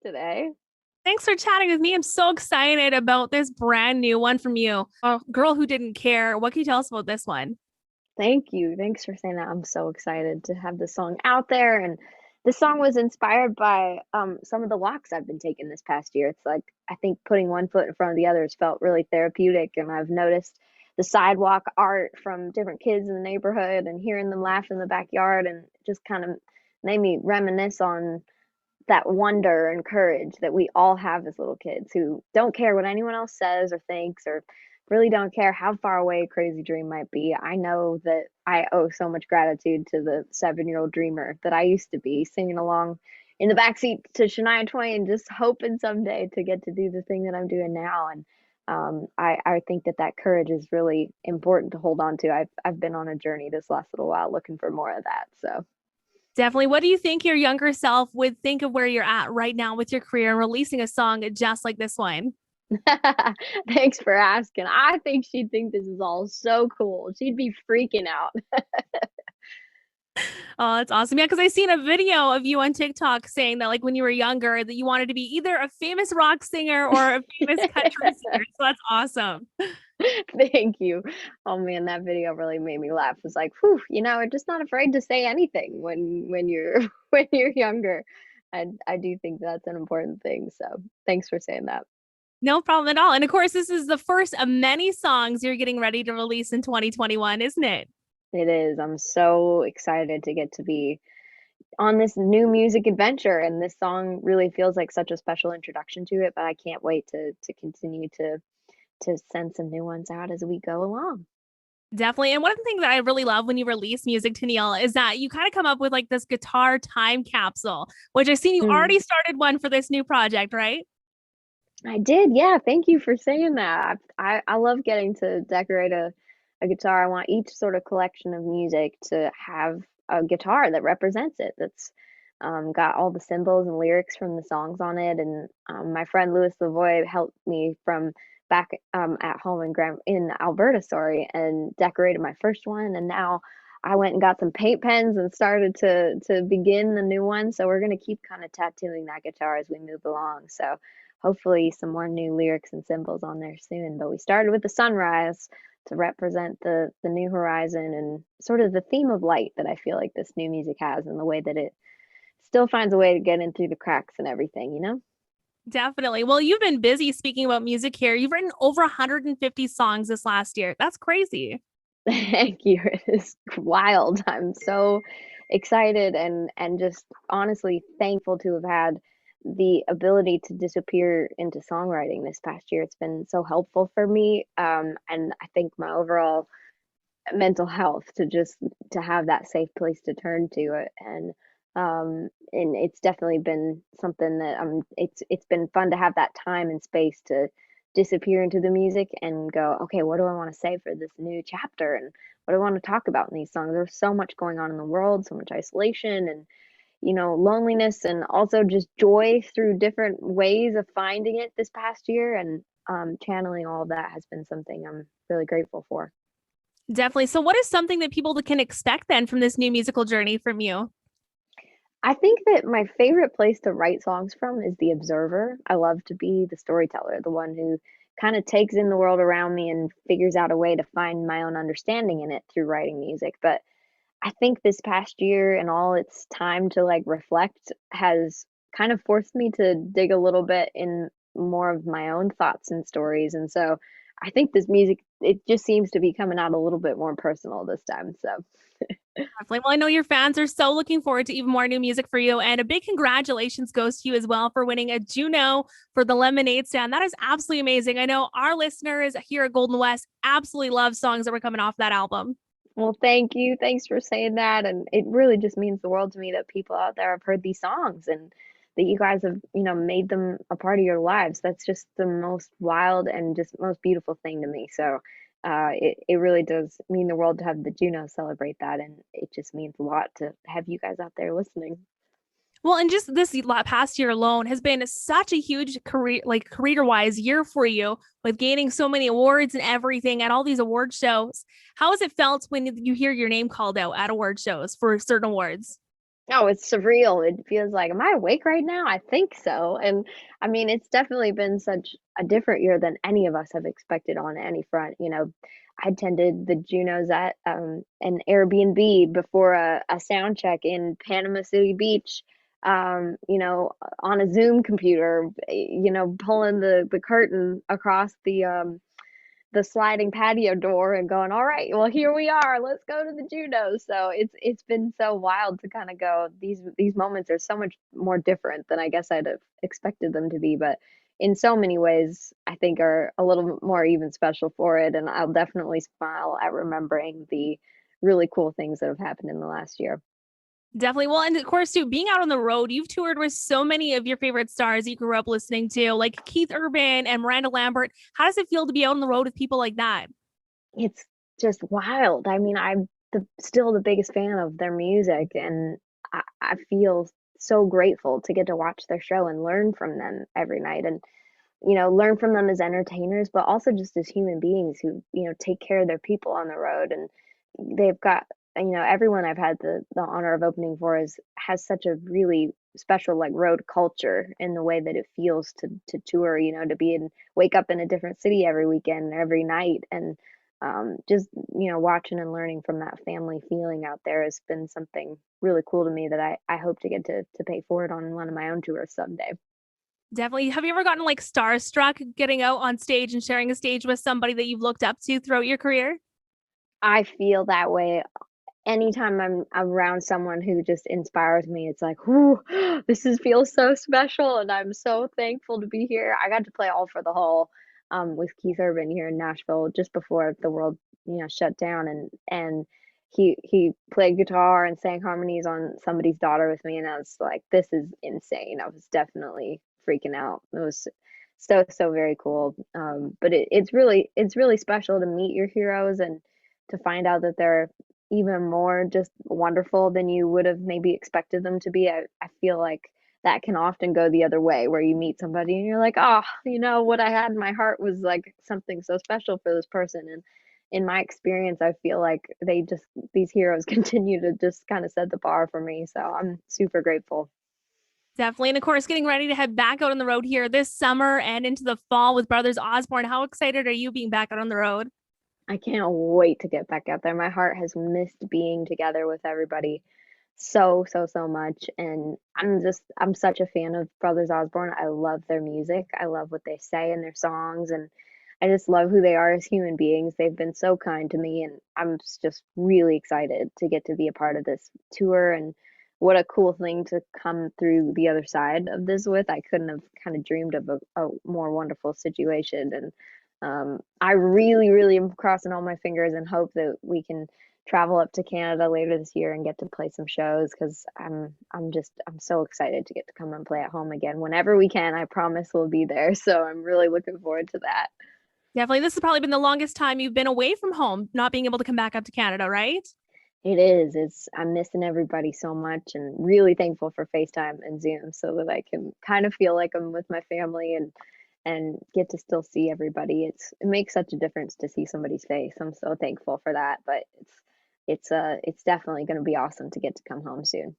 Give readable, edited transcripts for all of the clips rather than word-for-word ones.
today. Thanks for chatting with me. I'm so excited about this brand new one from you. A Girl Who Didn't Care. What can you tell us about this one? Thank you. Thanks for saying that. I'm so excited to have this song out there. And this song was inspired by some of the walks I've been taking this past year. It's like I think putting one foot in front of the other has felt really therapeutic. And I've noticed the sidewalk art from different kids in the neighborhood and hearing them laugh in the backyard and it just kind of made me reminisce on that wonder and courage that we all have as little kids who don't care what anyone else says or thinks or really don't care how far away a crazy dream might be. I know that I owe so much gratitude to the 7-year-old dreamer that I used to be, singing along in the backseat to Shania Twain, just hoping someday to get to do the thing that I'm doing now. And I think that courage is really important to hold on to. I've been on a journey this last little while looking for more of that. So Definitely. What do you think your younger self would think of where you're at right now with your career and releasing a song just like this one? thanks for asking. I think she'd think this is all so cool. She'd be freaking out. Oh, that's awesome. Yeah, because I seen a video of you on TikTok saying that like when you were younger that you wanted to be either a famous rock singer or a famous country singer. So that's awesome. Thank you. Oh man, that video really made me laugh. It's like, whew, we're just not afraid to say anything when you're when you're younger. I do think that's an important thing. So thanks for saying that. No problem at all. And of course, this is the first of many songs you're getting ready to release in 2021, isn't it? It is. I'm so excited to get to be on this new music adventure, and this song really feels like such a special introduction to it. But I can't wait to continue to send some new ones out as we go along. Definitely. And one of the things that I really love when you release music, Tenille, is that you kind of come up with like this guitar time capsule, which I've seen you Mm. already started one for this new project, right? I did, yeah. Thank you for saying that. I love getting to decorate a guitar. I want each sort of collection of music to have a guitar that represents it. That's got all the symbols and lyrics from the songs on it. And my friend Louis Lavoie helped me from back at home in Alberta, sorry, and decorated my first one. And now I went and got some paint pens and started to begin the new one. So we're gonna keep kind of tattooing that guitar as we move along. So hopefully some more new lyrics and symbols on there soon. But we started with the sunrise to represent the new horizon and sort of the theme of light that I feel like this new music has and the way that it still finds a way to get in through the cracks and everything, you know? Definitely. Well, you've been busy speaking about music here. You've written over 150 songs this last year. That's crazy. Thank you. It is wild. I'm so excited and just honestly thankful to have had the ability to disappear into songwriting this past year. It's been so helpful for me. And I think my overall mental health to have that safe place to turn to it. And it's definitely been something that it's been fun to have that time and space to disappear into the music and go, okay, what do I want to say for this new chapter and what do I want to talk about in these songs? There's so much going on in the world, so much isolation and loneliness and also just joy through different ways of finding it this past year, and channeling all of that has been something I'm really grateful for. Definitely. So, what is something that people can expect then from this new musical journey from you? I think that my favorite place to write songs from is the observer. I love to be the storyteller, the one who kind of takes in the world around me and figures out a way to find my own understanding in it through writing music. But I think this past year and all its time to like reflect has kind of forced me to dig a little bit in more of my own thoughts and stories. And so I think this music, it just seems to be coming out a little bit more personal this time. So Definitely. Well, I know your fans are so looking forward to even more new music for you. And a big congratulations goes to you as well for winning a Juno for the Lemonade Stand. That is absolutely amazing. I know our listeners here at Golden West absolutely love songs that were coming off that album. well, thank you. Thanks for saying that. And it really just means the world to me that people out there have heard these songs and that you guys have, made them a part of your lives. That's just the most wild and just most beautiful thing to me. So it really does mean the world to have the Juno celebrate that. And it just means a lot to have you guys out there listening. Well, and just this past year alone has been such a huge career, like career wise year for you with gaining so many awards and everything at all these award shows. How has it felt when you hear your name called out at award shows for certain awards? Oh, it's surreal. It feels like, am I awake right now? I think so. And I mean, it's definitely been such a different year than any of us have expected on any front. I attended the Junos at an Airbnb before a sound check in Panama City Beach, on a Zoom computer, pulling the curtain across the sliding patio door and going, all right, well, here we are, let's go to the judo. So it's been so wild to kind of go, these moments are so much more different than I guess I'd have expected them to be, but in so many ways I think are a little more even special for it, and I'll definitely smile at remembering the really cool things that have happened in the last year. Definitely. Well, and of course, too, being out on the road, you've toured with so many of your favorite stars you grew up listening to, like Keith Urban and Miranda Lambert. How does it feel to be out on the road with people like that? It's just wild. I mean, I'm still the biggest fan of their music, and I feel so grateful to get to watch their show and learn from them every night, and learn from them as entertainers, but also just as human beings who take care of their people on the road. And they've got everyone I've had the honor of opening for is has such a really special like road culture in the way that it feels to tour, to be in wake up in a different city every weekend, every night, and just watching and learning from that family feeling out there has been something really cool to me that I hope to get to pay forward on one of my own tours someday. Definitely. Have you ever gotten like starstruck getting out on stage and sharing a stage with somebody that you've looked up to throughout your career? I feel that way anytime I'm around someone who just inspires me. It's like, whoo, feels so special, and I'm so thankful to be here. I got to play All for the Whole with Keith Urban here in Nashville just before the world, shut down, and he played guitar and sang harmonies on Somebody's Daughter with me, and I was like, this is insane. I was definitely freaking out. It was so very cool. But it's really special to meet your heroes and to find out that they're even more just wonderful than you would have maybe expected them to be. I feel like that can often go the other way where you meet somebody and you're like, oh, what I had in my heart was like something so special for this person. And in my experience, I feel like these heroes continue to just kind of set the bar for me. So I'm super grateful. Definitely. And of course, getting ready to head back out on the road here this summer and into the fall with Brothers Osborne. How excited are you being back out on the road? I can't wait to get back out there. My heart has missed being together with everybody so much. And I'm such a fan of Brothers Osborne. I love their music. I love what they say in their songs, and I just love who they are as human beings. They've been so kind to me, and I'm just really excited to get to be a part of this tour. And what a cool thing to come through the other side of this with. I couldn't have kind of dreamed of a more wonderful situation. And I really am crossing all my fingers and hope that we can travel up to Canada later this year and get to play some shows, because I'm so excited to get to come and play at home again whenever we can. I promise we'll be there. So I'm really looking forward to that. Definitely. This has probably been the longest time you've been away from home, not being able to come back up to Canada, right? It is. I'm missing everybody so much, and really thankful for FaceTime and Zoom so that I can kind of feel like I'm with my family and get to still see everybody. It makes such a difference to see somebody's face. I'm so thankful for that, but it's definitely going to be awesome to get to come home soon.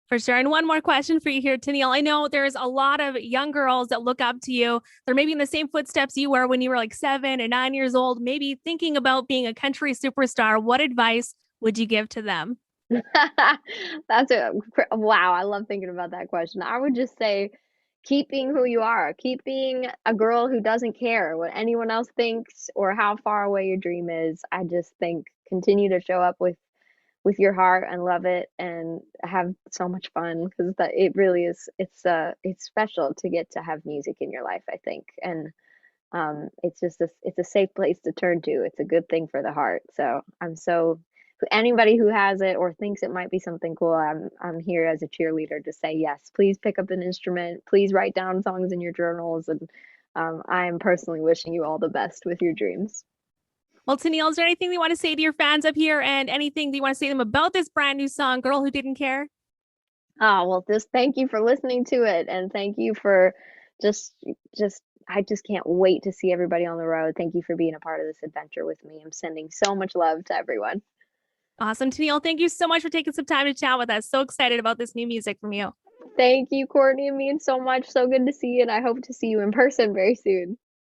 For sure. And one more question for you here, Tenille. I know there's a lot of young girls that look up to you. They're maybe in the same footsteps you were when you were like 7 and 9 years old, maybe thinking about being a country superstar. What advice would you give to them? That's a wow. I love thinking about that question. I would just say keep being who you are. Keep being a girl who doesn't care what anyone else thinks or how far away your dream is. I just think continue to show up with your heart and love it and have so much fun, because that it really is it's special to get to have music in your life, I think. And it's just it's a safe place to turn to. It's a good thing for the heart. So I'm so anybody who has it or thinks it might be something cool, I'm here as a cheerleader to say yes. Please pick up an instrument. Please write down songs in your journals, and I am personally wishing you all the best with your dreams. Well, Tenille, is there anything you want to say to your fans up here and anything that you want to say to them about this brand new song, Girl Who Didn't Care? Oh, well, just thank you for listening to it, and thank you for just just I just can't wait to see everybody on the road. Thank you for being a part of this adventure with me. I'm sending so much love to everyone. Awesome. Tenille, thank you so much for taking some time to chat with us. So excited about this new music from you. Thank you, Courtney. It means so much. So good to see you, and I hope to see you in person very soon.